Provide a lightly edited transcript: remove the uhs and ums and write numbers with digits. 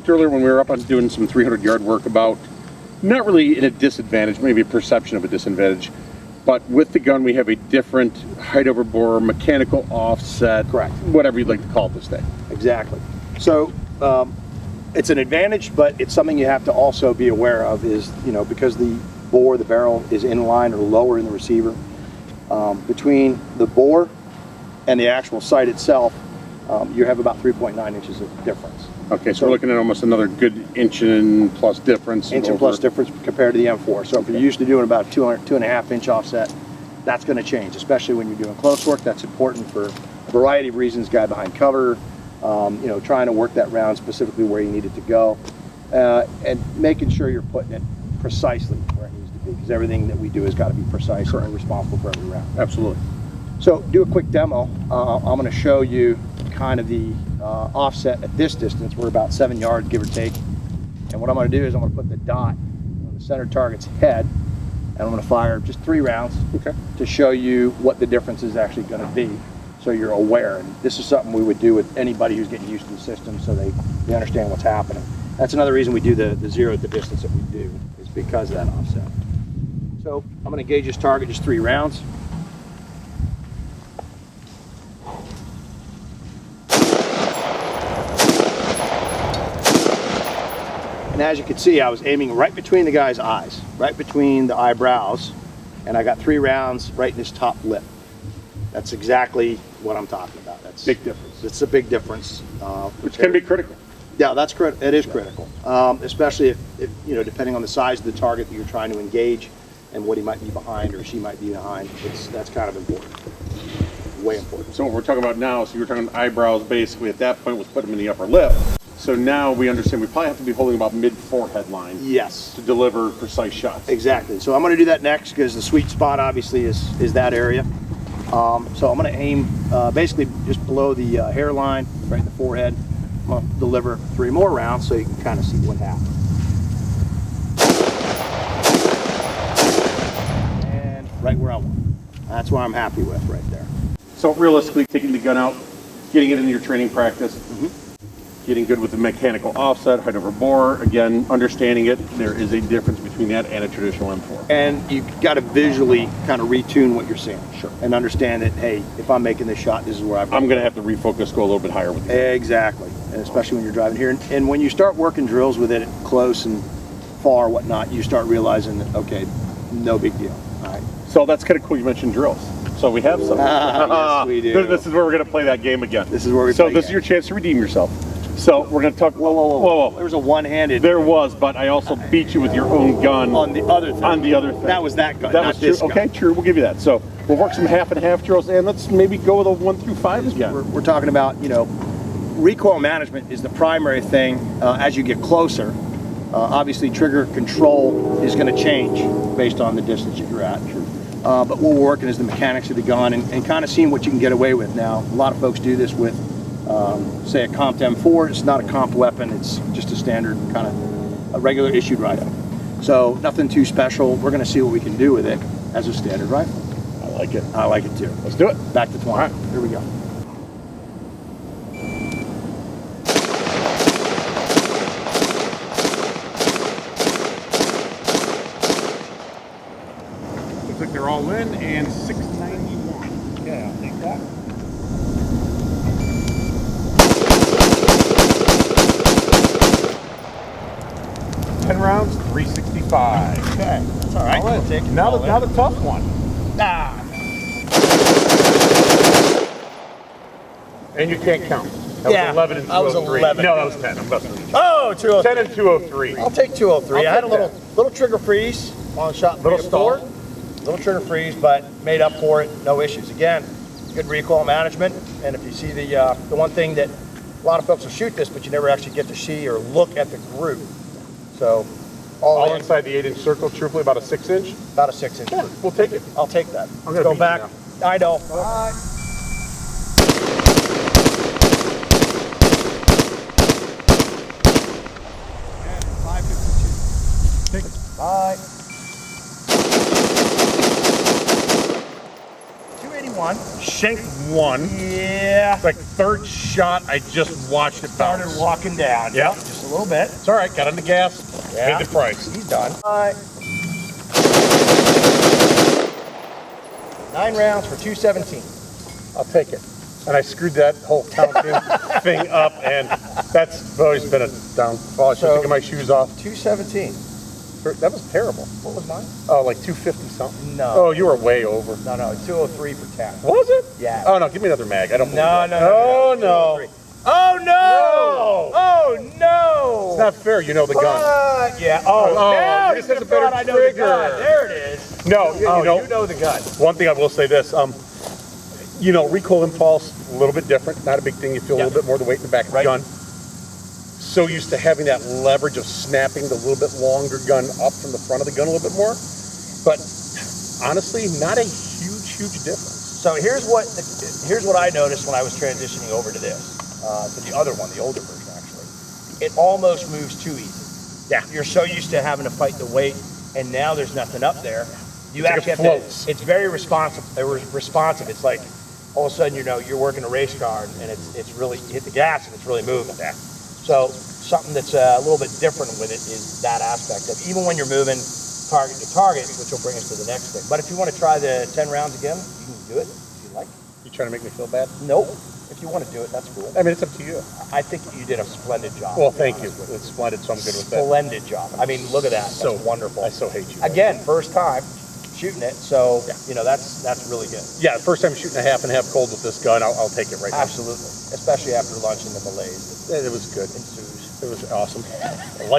talked earlier when we were up on doing some 300-yard work about not really in a disadvantage, maybe a perception of a disadvantage, but with the gun we have a different height over bore, mechanical offset, correct, whatever you'd like to call it this day. Exactly. So it's an advantage, but it's something you have to also be aware of is, because the bore, the barrel is in line or lower in the receiver, between the bore and the actual sight itself, you have about 3.9 inches of difference. Okay, so we're looking at almost another good inch and plus difference. Inch and plus difference compared to the M4. So if you're used to doing about 2.5 inch offset, that's going to change, especially when you're doing close work. That's important for a variety of reasons, guy behind cover, trying to work that round specifically where you need it to go, and making sure you're putting it precisely where it needs to be, because everything that we do has got to be precise. Correct. And we're responsible for every round. Absolutely. So do a quick demo. I'm going to show you kind of the offset at this distance. We're about 7 yards, give or take. And what I'm going to do is I'm going to put the dot on the center target's head, and I'm going to fire just 3 rounds to show you what the difference is actually going to be, so you're aware. And this is something we would do with anybody who's getting used to the system, so they understand what's happening. That's another reason we do the zero at the distance that we do, is because of that offset. So I'm going to gauge this target just 3 rounds. And as you can see, I was aiming right between the guy's eyes, right between the eyebrows, and I got 3 rounds right in his top lip. That's exactly what I'm talking about. That's big difference. It's a big difference. Which can be critical. Yeah, that's critical. It is critical, especially if depending on the size of the target that you're trying to engage, and what he might be behind or she might be behind. That's kind of important. Way important. So what we're talking about now, so you were talking eyebrows basically at that point was put them in the upper lip. So now we understand we probably have to be holding about mid-forehead line. Yes. To deliver precise shots. Exactly. So I'm going to do that next, because the sweet spot obviously is that area. So I'm going to aim basically just below the hairline, right in the forehead. I'm going to deliver 3 more rounds so you can kind of see what happens. And right where I want. That's what I'm happy with right there. So realistically, taking the gun out, getting it into your training practice, getting good with the mechanical offset, height over bore, again, understanding it, there is a difference between that and a traditional M4. And you got to visually kind of retune what you're seeing. Sure. And understand that, hey, if I'm making this shot, this is where I'm going to have to refocus, go a little bit higher with it. Exactly. And especially when you're driving here. And when you start working drills with it close and far, whatnot, you start realizing that, okay, no big deal. All right. So that's kind of cool you mentioned drills. So we have some. Yes, we do. This is where we're going to play that game again. This is where we play. So this is your chance to redeem yourself. So we're going to talk. Whoa. There was a one-handed. There was, but I also beat you with your own gun. On the other thing. On the other thing. That was that gun. That was true. Okay, true. We'll give you that. So we'll work some half and half drills, and let's maybe go with a 1 through 5 again. We're talking about, recoil management is the primary thing as you get closer. Obviously, trigger control is going to change based on the distance that you're at. But what we're working is the mechanics of the gun and kind of seeing what you can get away with. Now, a lot of folks do this with, say, a Comp M4. It's not a comp weapon. It's just a standard kind of a regular issued rifle. So nothing too special. We're going to see what we can do with it as a standard rifle. I like it. I like it too. Let's do it. Back to 20. All right. Here we go. Looks like they're all in, and 691. Yeah, I'll take that. Rounds, 365. Okay, that's all right. We'll take it. Now the tough one. And you can't count. That was 11 and 203. I was 11. No, that was 10. I'm busting. Oh, 203. 10 and 203. I'll take 203. I had a little trigger freeze on shot. Little stall. Little trigger freeze, but made up for it. No issues. Again, good recoil management. And if you see the one thing that a lot of folks will shoot this, but you never actually get to see or look at the group. So all inside the 8-inch circle, truthfully about a 6-inch? About a 6-inch. Yeah, we'll take it. I'll take that. Let's go back. I know. All right. And 552. Take it. Bye. 281. Shanked 1. Yeah. It's like third shot. I just watched it bounce. Started walking down. Yeah. Just a little bit. It's all right. Got on the gas. Yeah. Paid the price. He's done. 9 rounds for 217. I'll take it. And I screwed that whole counting thing up, and that's always been a downfall. I should take my shoes off. 217. That was terrible. What was mine? Oh, like 250 something. No. Oh, you were way over. No, 203 for 10. Was it? Yeah. Oh no, give me another mag. I don't. No. Oh no. Oh no! No. Oh no! It's not fair. You know the gun. Yeah. Oh, now this you has a have better thought I know the trigger. gun. There it is. No, Oh, you know the gun. one thing I will say this. You know, recoil impulse a little bit different. Not a big thing. You feel a little bit more the weight in the back of the gun. So used to having that leverage of snapping the little bit longer gun up from the front of the gun a little bit more. But honestly, not a huge difference. So here's what I noticed when I was transitioning over to this, to the other one, the older version actually. It almost moves too easy. Yeah. You're so used to having to fight the weight, and now there's nothing up there. You It's actually like it have floats. to. It's very responsive. It's like all of a sudden you're working a race car, and it's really you hit the gas and it's really moving. Yeah. So something that's a little bit different with it is that aspect of even when you're moving target to target, which will bring us to the next thing. But if you want to try the 10 rounds again, you can do it if you like. You trying to make me feel bad? Nope. If you want to do it, that's cool. I mean, it's up to you. I think you did a splendid job. Well, thank you. It's splendid, so I'm good with that. Splendid job. I mean, look at that. That's wonderful. I so hate you. Again, first time shooting it, so you know that's really good. Yeah, first time shooting a half and half cold with this gun, I'll take it right now. Absolutely, especially after lunch in the malaise It was good. ensues. It was awesome. I like